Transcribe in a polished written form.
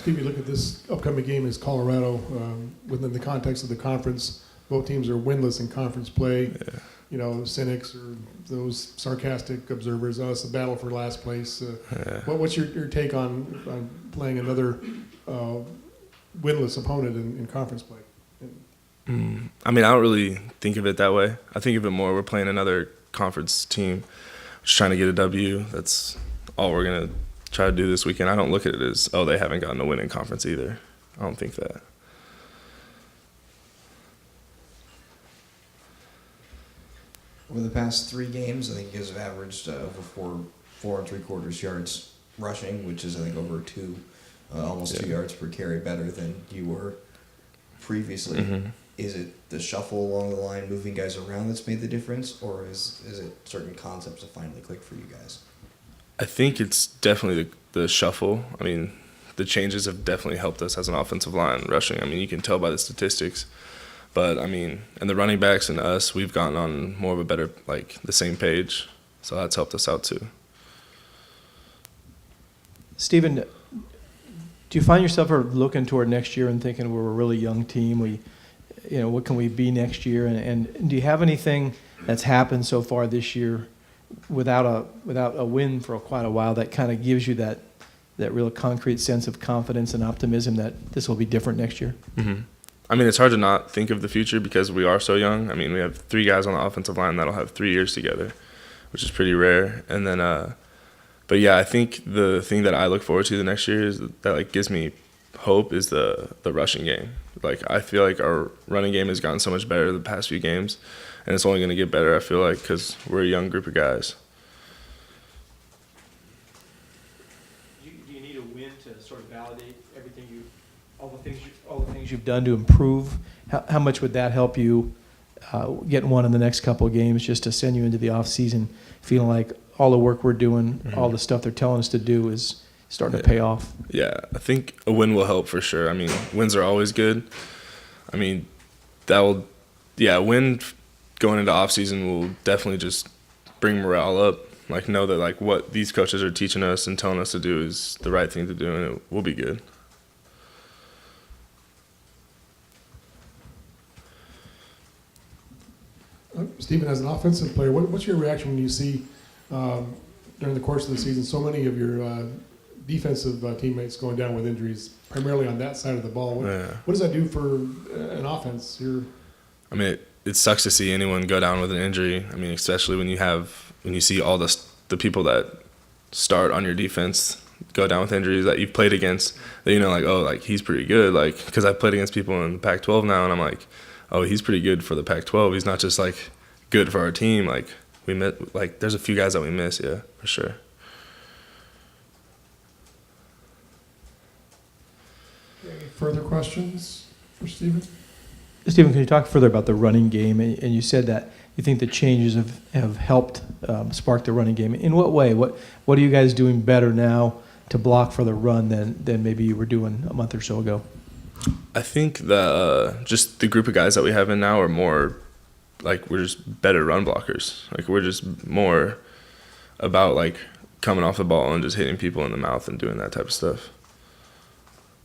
Steve, you look at this upcoming game as Colorado within the context of the conference. Both teams are winless in conference play. Yeah. You know, cynics or those sarcastic observers, it's a battle for last place. What's your take on playing another winless opponent in conference play? I mean, I don't really think of it that way. I think of it more, we're playing another conference team, just trying to get a W. That's all we're going to try to do this weekend. I don't look at it as, oh, they haven't gotten a win in conference either. I don't think that. Over the past 3 games, I think you guys have averaged over 4.75 yards rushing, which is, I think, over almost 2 yards per carry better than you were previously. Mm-hmm. Is it the shuffle along the line, moving guys around that's made the difference, or is it certain concepts that finally click for you guys? I think it's definitely the shuffle. I mean, the changes have definitely helped us as an offensive line rushing. I mean, you can tell by the statistics. But, I mean, and the running backs and us, we've gotten on more of a better, the same page. So that's helped us out too. Stephen, do you find yourself looking toward next year and thinking we're a really young team? What can we be next year? And do you have anything that's happened so far this year without a win for quite a while that kind of gives you that real concrete sense of confidence and optimism that this will be different next year? Mm-hmm. I mean, it's hard to not think of the future because we are so young. I mean, we have 3 guys on the offensive line that'll have 3 years together, which is pretty rare. And then, but yeah, I think the thing that I look forward to the next year is that gives me hope is the rushing game. I feel like our running game has gotten so much better the past few games, and it's only going to get better, I feel like, because we're a young group of guys. Do you need a win to sort of validate everything all the things you've done to improve? How much would that help you getting one in the next couple of games, just to send you into the off season feeling like all the work we're doing, all the stuff they're telling us to do is starting to pay off? Yeah, I think a win will help for sure. I mean, wins are always good. I mean, win going into off season will definitely just bring morale up. Know that what these coaches are teaching us and telling us to do is the right thing to do, and it will be good. Stephen, as an offensive player, what's your reaction when you see during the course of the season so many of your defensive teammates going down with injuries, primarily on that side of the ball? What does that do for an offense here? I mean, it sucks to see anyone go down with an injury. I mean, especially when you see all the people that start on your defense go down with injuries that you've played against, that he's pretty good. Because I've played against people in the Pac-12 now, and I'm like, oh, he's pretty good for the Pac-12. He's not just good for our team. There's a few guys that we miss, yeah, for sure. Any further questions for Stephen? Stephen, can you talk further about the running game? And you said that you think the changes have helped spark the running game. In what way? What are you guys doing better now to block for the run than maybe you were doing a month or so ago? I think that just the group of guys that we have in now are more we're just better run blockers. We're just more about coming off the ball and just hitting people in the mouth and doing that type of stuff.